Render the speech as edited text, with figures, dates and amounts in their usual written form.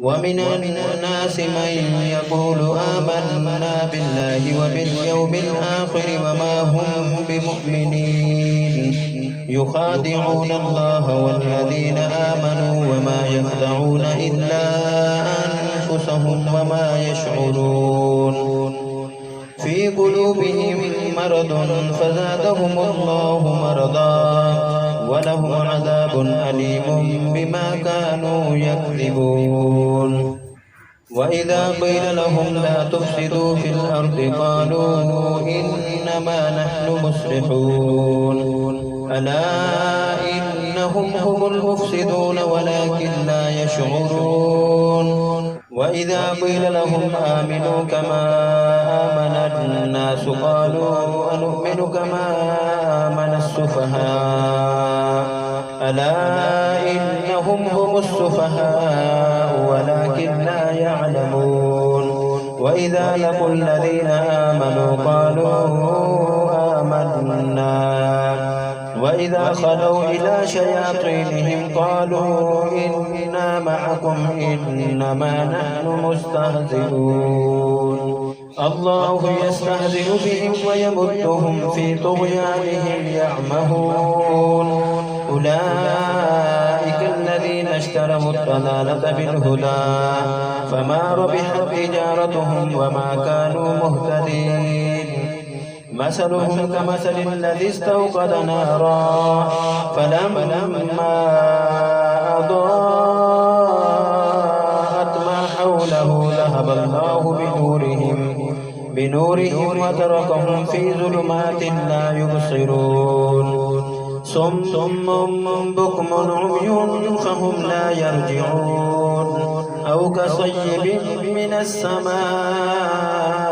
ومن الناس من يقول آمنا بالله وباليوم الآخر وما هم بمؤمنين يخادعون الله والذين آمنوا وما يخدعون إلا أنفسهم وما يشعرون في قلوبهم مرض فزادهم الله مرضا ولهم عذاب أليم بما كانوا يكذبون وإذا قيل لهم لا تفسدوا في الأرض قالوا إنما نحن مصلحون ألا إنهم هم المفسدون ولكن لا يشعرون وإذا قيل لهم آمنوا كما آمن الناس قالوا أنؤمن كما آمن السفهاء ألا إنهم هم السفهاء ولكن لا يعلمون وإذا لقوا الذين آمنوا قالوا آمنا وإذا خلوا إلى شياطينهم قالوا إنا معكم إنما نحن مستهزئون الله يستهزئ بهم ويمدهم في طغيانهم يعمهون أولئك الذين اشتروا الضلالة بالهدى فما ربحت تجارتهم وما كانوا مهتدين مثلهم كمثل الذي استوقد نارا فلما أضاءت ما حوله ذهب الله بنورهم وتركهم في ظلمات لا يبصرون صم بكم عمي فهم لا يرجعون أو كصيب من السماء